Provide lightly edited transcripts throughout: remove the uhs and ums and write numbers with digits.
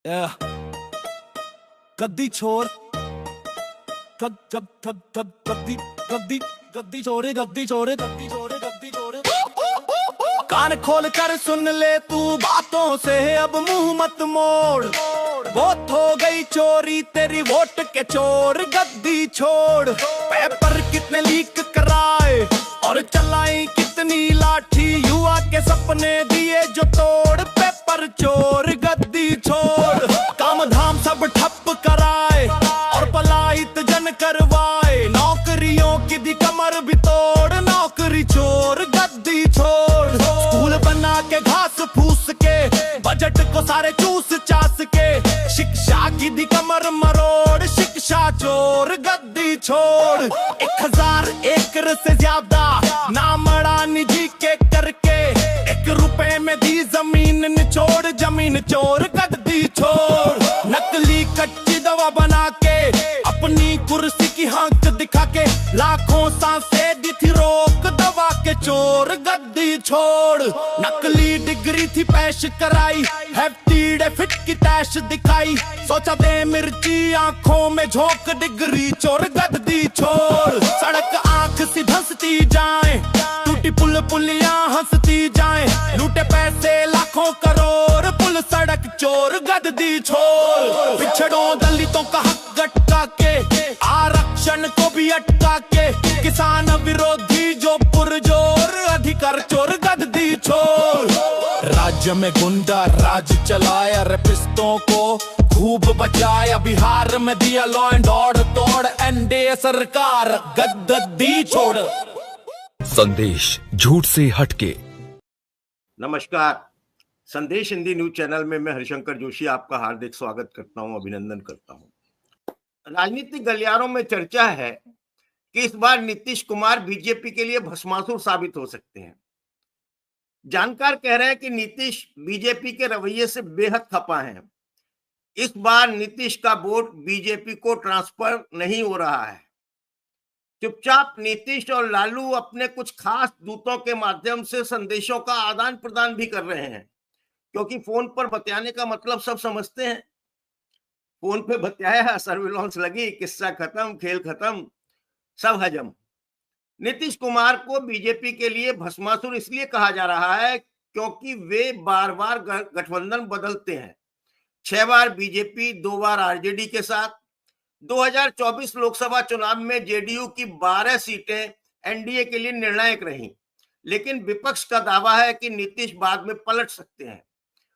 Yeah. गद्दी छोड़ गद गद गद गद गद्दी गद्दी गद्दी छोड़े गद्दी छोड़े गद्दी छोड़े गद्दी छोड़े। कान खोल कर सुन ले तू बातों से अब मुंह मत मोड़। वोट हो गई चोरी तेरी वोट के चोर। गद्दी छोड़ पेपर कितने लीक कराए और चलाई कितनी लाठी। युवा के सपने दिए जो तोड़। पेपर चोर गद्दी छोड़ काम धाम सब ठप कराए और पलायित जन करवाए। नौकरियों की दी कमर भी तोड़। नौकरी चोर गद्दी छोड़ स्कूल बना के घास फूस के बजट को सारे चूस चास के। शिक्षा की दी कमर मरोड़। शिक्षा चोर गद्दी छोड़ 1000 एकड़ से ज्यादा नाम अड़ा निजी के करके। 1 रुपए में दी जमीन निचोड़। जमीन चोर गद्दी छोड़ नकली कच्ची दवा बना के अपनी कुर्सी की हांक दिखा के। लाखों सांसें दी थी रोक दवा के चोर गद्दी छोड़। नकली डिग्री थी पेश कराई हैप्टी डेफिट की तैश दिखाई। सोचा दे मिर्ची आंखों में झोंक डिग्री चोर गद्दी छोड़। सड़क आंख सी धंसती जाए टूटी पुल पुलियां हंसती जाए। लूटे पैसे लाखों करोड़ पुल सड़क चोर गद्दी छोड़। पिछड़ों दलितों का हक गटका के आरक्षण को भी अटका के। किसान विरोधी जो पुरजोर अधिकार चोर गद्दी छोड़। राज्य में गुंडा राज चलाया रेपिस्टों को खूब बचाया। बिहार में दिया लॉ एंड ऑर्डर तोड़। एनडीए सरकार गद्दी छोड़। संदेश झूठ से हटके। नमस्कार, संदेश हिंदी न्यूज चैनल में मैं हरिशंकर जोशी आपका हार्दिक स्वागत करता हूं, अभिनंदन करता हूं। राजनीतिक गलियारों में चर्चा है कि इस बार नीतीश कुमार बीजेपी के लिए भस्मासुर साबित हो सकते हैं। जानकार कह रहे हैं कि नीतीश बीजेपी के रवैये से बेहद खफा हैं। इस बार नीतीश का वोट बीजेपी को ट्रांसफर नहीं हो रहा है। चुपचाप नीतीश और लालू अपने कुछ खास दूतों के माध्यम से संदेशों का आदान प्रदान भी कर रहे हैं, क्योंकि फोन पर बतियाने का मतलब सब समझते हैं। फोन पे बतियाया, सर्विलांस लगी, किस्सा खत्म, खेल खत्म, सब हजम। नीतीश कुमार को बीजेपी के लिए भस्मासुर इसलिए कहा जा रहा है क्योंकि वे बार बार गठबंधन बदलते हैं। 6 बार बीजेपी, 2 बार आरजेडी के साथ। 2024 लोकसभा चुनाव में जेडीयू की 12 सीटें एनडीए के लिए निर्णायक रहीं, लेकिन विपक्ष का दावा है कि नीतीश बाद में पलट सकते हैं।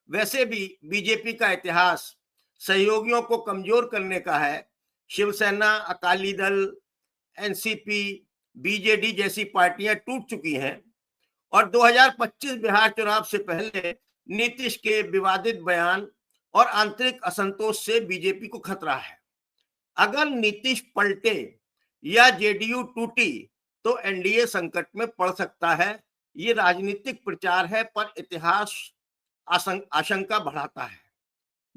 वैसे भी बीजेपी का इतिहास सहयोगियों को कमजोर करने का है। शिवसेना, अकाली दल, एनसीपी, बीजेडी जैसी पार्टियां टूट चुकी हैं और 2025 बिहार चुनाव से पहले नीतीश के विवादित बयान और आंतरिक असंतोष से बीजेपी को खतरा है। अगर नीतीश पलटे या जेडीयू टूटी तो एनडीए संकट में पड़ सकता है। ये राजनीतिक प्रचार है, पर इतिहास आशंका बढ़ाता है।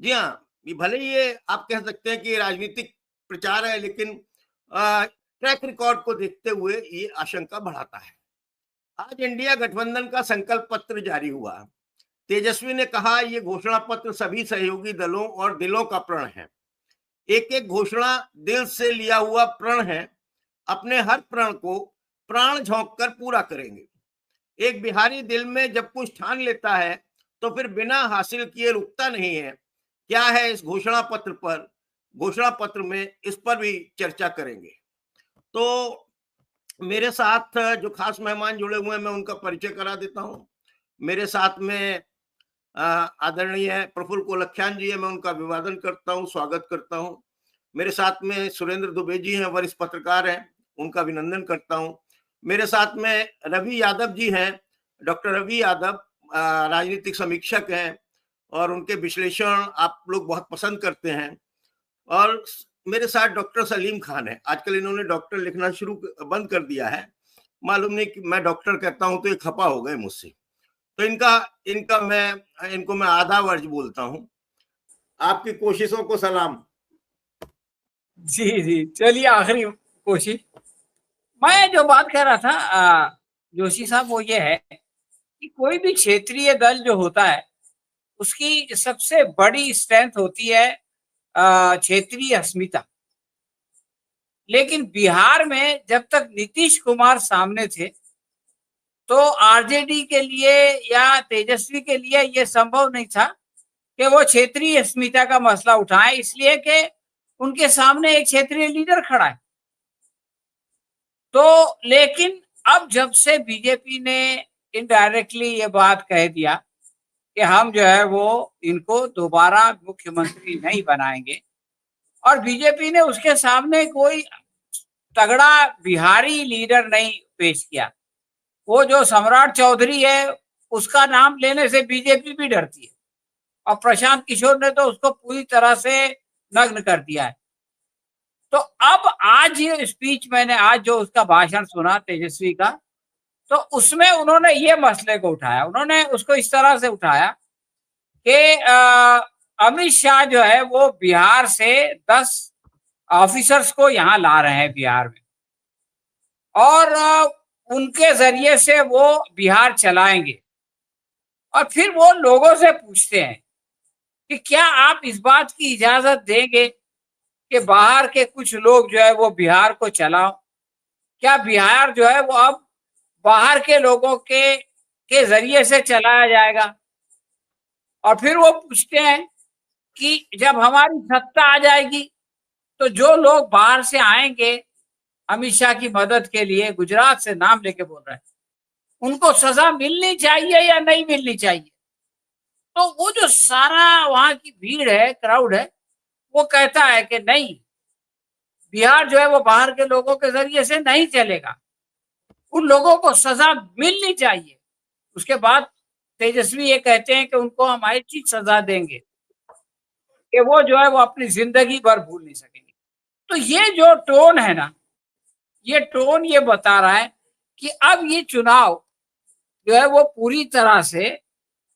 जी हाँ, भले ये आप कह सकते हैं कि राजनीतिक प्रचार है, लेकिन ट्रैक रिकॉर्ड को देखते हुए ये आशंका बढ़ाता है। आज इंडिया गठबंधन का संकल्प पत्र जारी हुआ। तेजस्वी ने कहा, ये घोषणा पत्र सभी सहयोगी दलों और दिलों का प्रण है। एक एक घोषणा दिल से लिया हुआ प्रण है। अपने हर प्रण को प्राण झोंक कर पूरा करेंगे। एक बिहारी दिल में जब कुछ ठान लेता है तो फिर बिना हासिल किए रुकता नहीं है। क्या है इस घोषणा पत्र पर? घोषणा पत्र में इस पर भी चर्चा करेंगे। तो मेरे साथ जो खास मेहमान जुड़े हुए हैं, मैं उनका परिचय करा देता हूं। मेरे साथ में आदरणीय प्रफुल्ल कोलख्यान जी है, मैं उनका अभिवादन करता हूं, स्वागत करता हूं। मेरे साथ में सुरेंद्र दुबे जी हैं, वरिष्ठ पत्रकार हैं, उनका अभिनंदन करता हूं। मेरे साथ में रवि यादव जी हैं, डॉक्टर रवि यादव राजनीतिक समीक्षक हैं और उनके विश्लेषण आप लोग बहुत पसंद करते हैं। और मेरे साथ डॉक्टर सलीम खान है। आजकल इन्होंने डॉक्टर लिखना बंद कर दिया है, मालूम नहीं कि मैं डॉक्टर कहता हूं तो ये खपा हो गए मुझसे, तो इनको मैं आधा वर्ज बोलता हूं। आपकी कोशिशों को सलाम। जी जी, चलिए आखिरी कोशिश। मैं जो बात कह रहा था जोशी साहब, वो ये है कि कोई भी क्षेत्रीय दल जो होता है उसकी सबसे बड़ी स्ट्रेंथ होती है क्षेत्रीय अस्मिता। लेकिन बिहार में जब तक नीतीश कुमार सामने थे तो आरजेडी के लिए या तेजस्वी के लिए यह संभव नहीं था कि वो क्षेत्रीय अस्मिता का मसला उठाएं, इसलिए कि उनके सामने एक क्षेत्रीय लीडर खड़ा है। तो लेकिन अब जब से बीजेपी ने इनडायरेक्टली ये बात कह दिया कि हम जो है वो इनको दोबारा मुख्यमंत्री नहीं बनाएंगे, और बीजेपी ने उसके सामने कोई तगड़ा बिहारी लीडर नहीं पेश किया। वो जो सम्राट चौधरी है उसका नाम लेने से बीजेपी भी डरती है, और प्रशांत किशोर ने तो उसको पूरी तरह से नग्न कर दिया है। तो अब आज ये स्पीच मैंने आज जो उसका भाषण सुना तेजस्वी का, तो उसमें उन्होंने ये मसले को उठाया। उन्होंने उसको इस तरह से उठाया कि अमित शाह जो है वो बिहार से 10 ऑफिसर्स को यहाँ ला रहे हैं बिहार में, और उनके जरिए से वो बिहार चलाएंगे। और फिर वो लोगों से पूछते हैं कि क्या आप इस बात की इजाजत देंगे कि बाहर के कुछ लोग जो है वो बिहार को चलाओ? क्या बिहार जो है वो अब बाहर के लोगों के जरिए से चलाया जाएगा? और फिर वो पूछते हैं कि जब हमारी सत्ता आ जाएगी तो जो लोग बाहर से आएंगे अमित शाह की मदद के लिए, गुजरात से नाम लेके बोल रहे हैं, उनको सजा मिलनी चाहिए या नहीं मिलनी चाहिए? तो वो जो सारा वहां की भीड़ है, क्राउड है, वो कहता है कि नहीं, बिहार जो है वो बाहर के लोगों के जरिए से नहीं चलेगा, उन लोगों को सजा मिलनी चाहिए। उसके बाद तेजस्वी ये कहते हैं कि उनको हम ऐसी सजा देंगे कि वो जो है वो अपनी जिंदगी भर भूल नहीं सकेंगे। तो ये जो टोन है ना, ये टोन ये बता रहा है कि अब ये चुनाव जो है वो पूरी तरह से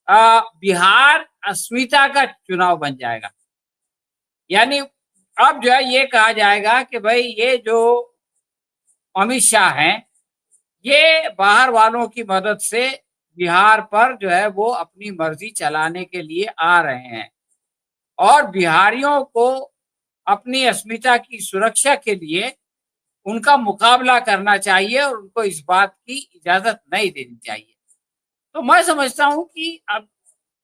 बिहार अस्मिता का चुनाव बन जाएगा। यानी अब जो है ये कहा जाएगा कि भाई ये जो अमित शाह हैं ये बाहर वालों की मदद से बिहार पर जो है वो अपनी मर्जी चलाने के लिए आ रहे हैं, और बिहारियों को अपनी अस्मिता की सुरक्षा के लिए उनका मुकाबला करना चाहिए और उनको इस बात की इजाजत नहीं देनी चाहिए। तो मैं समझता हूं कि अब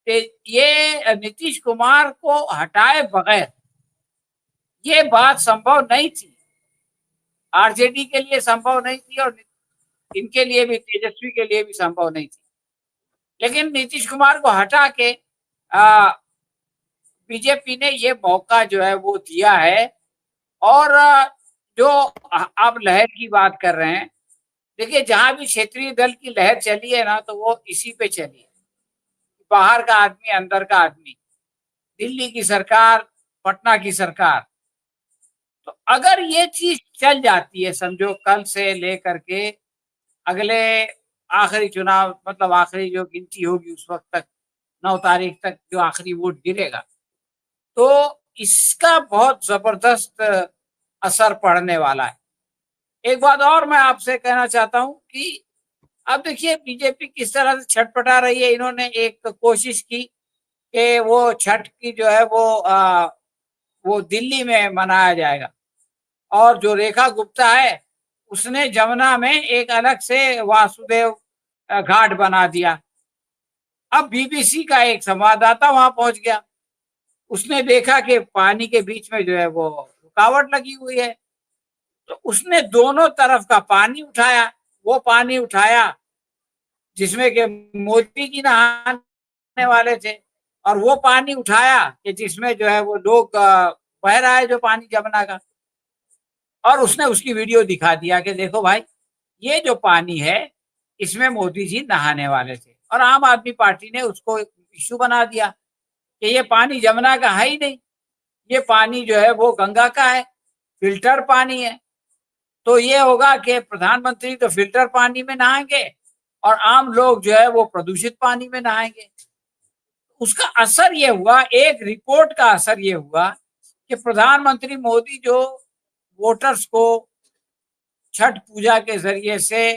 ये नीतीश कुमार को हटाए बगैर ये बात संभव नहीं थी, आरजेडी के लिए संभव नहीं थी और इनके लिए भी, तेजस्वी के लिए भी संभव नहीं थी। लेकिन नीतीश कुमार को हटा के बीजेपी ने ये मौका जो है वो दिया है। और जो आप लहर की बात कर रहे हैं, देखिए जहां भी क्षेत्रीय दल की लहर चली है ना, तो वो इसी पे चली है, बाहर का आदमी अंदर का आदमी, दिल्ली की सरकार, पटना की सरकार। तो अगर ये चीज चल जाती है, समझो कल से लेकर के अगले आखिरी चुनाव, मतलब आखिरी जो गिनती होगी उस वक्त तक, 9 तारीख तक जो आखिरी वोट गिरेगा, तो इसका बहुत जबरदस्त असर पड़ने वाला है। एक बात और मैं आपसे कहना चाहता हूं कि अब देखिए बीजेपी किस तरह से छटपटा रही है। इन्होंने एक कोशिश की कि वो छठ की जो है वो दिल्ली में मनाया जाएगा, और जो रेखा गुप्ता है उसने जमुना में एक अलग से वासुदेव घाट बना दिया। अब बीबीसी का एक संवाददाता वहां पहुंच गया, उसने देखा कि पानी के बीच में जो है वो रुकावट लगी हुई है, तो उसने दोनों तरफ का पानी उठाया। वो पानी उठाया जिसमें कि मोदी जी नहाने वाले थे, और वो पानी उठाया कि जिसमें जो है वो लोग बह रहा है जो पानी जमुना का, और उसने उसकी वीडियो दिखा दिया कि देखो भाई ये जो पानी है इसमें मोदी जी नहाने वाले थे। और आम आदमी पार्टी ने उसको इशू बना दिया कि ये पानी जमुना का है ही नहीं, ये पानी जो है वो गंगा का है, फिल्टर पानी है। तो ये होगा कि प्रधानमंत्री तो फिल्टर पानी में नहाएंगे और आम लोग जो है वो प्रदूषित पानी में नहाएंगे। उसका असर ये हुआ, एक रिपोर्ट का असर ये हुआ कि प्रधानमंत्री मोदी जो वोटर्स को छठ पूजा के जरिए से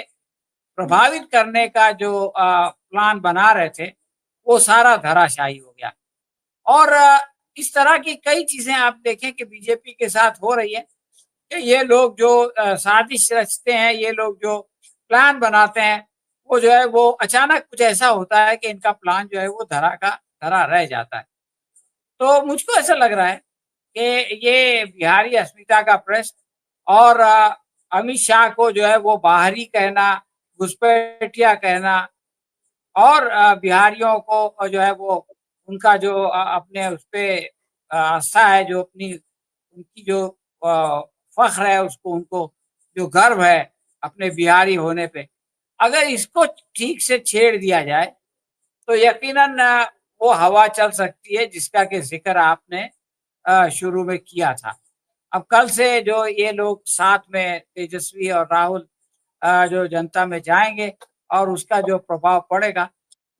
प्रभावित करने का जो प्लान बना रहे थे, वो सारा धराशायी हो गया। और इस तरह की कई चीजें आप देखें कि बीजेपी के साथ हो रही है कि ये लोग जो साजिश रचते हैं, ये लोग जो प्लान बनाते हैं, वो जो है वो अचानक कुछ ऐसा होता है कि इनका प्लान जो है वो धरा का धरा रह जाता है। तो मुझको ऐसा लग रहा है कि ये बिहारी अस्मिता का प्रश्न और अमित शाह को जो है वो बाहरी कहना, घुसपैठिया कहना और बिहारियों को जो है वो उनका जो अपने उस पे आस्था है, जो अपनी उनकी जो फख्र है, उसको उनको जो गर्व है अपने बिहारी होने पे, अगर इसको ठीक से छेड़ दिया जाए तो यकीनन वो हवा चल सकती है जिसका कि जिक्र आपने शुरू में किया था। अब कल से जो ये लोग साथ में तेजस्वी और राहुल जो जनता में जाएंगे और उसका जो प्रभाव पड़ेगा,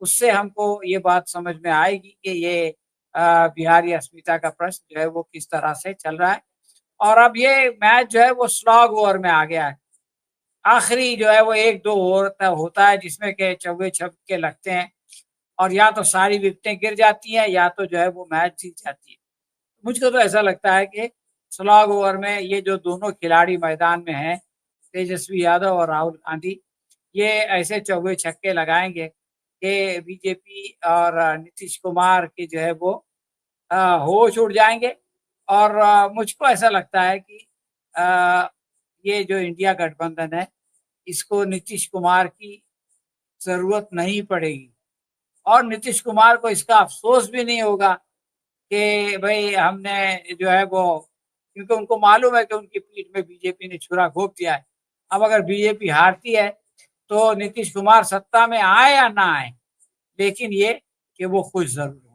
उससे हमको ये बात समझ में आएगी कि ये बिहारी अस्मिता का प्रश्न जो है वो किस तरह से चल रहा है। और अब ये मैच जो है वो स्लॉग ओवर में आ गया है। आखिरी जो है वो 1-2 ओवर होता है जिसमें के चौके छक्के लगते हैं और या तो सारी विकेटें गिर जाती हैं या तो जो है वो मैच जीत जाती है। मुझको तो ऐसा लगता है कि स्लॉग ओवर में ये जो दोनों खिलाड़ी मैदान में हैं, तेजस्वी यादव और राहुल गांधी, ये ऐसे चौके छक्के लगाएंगे कि बीजेपी और नीतीश कुमार के जो है वो होश उड़ जाएंगे। और मुझको ऐसा लगता है कि अ, ये जो इंडिया गठबंधन है, इसको नीतीश कुमार की ज़रूरत नहीं पड़ेगी और नीतीश कुमार को इसका अफ़सोस भी नहीं होगा कि भई हमने जो है वो, क्योंकि उनको मालूम है कि उनकी पीठ में बीजेपी ने छुरा घोंप दिया है। अब अगर बीजेपी हारती है, तो नीतीश कुमार सत्ता में आए या ना आए, लेकिन ये कि वो खुश ज़रूर हैं।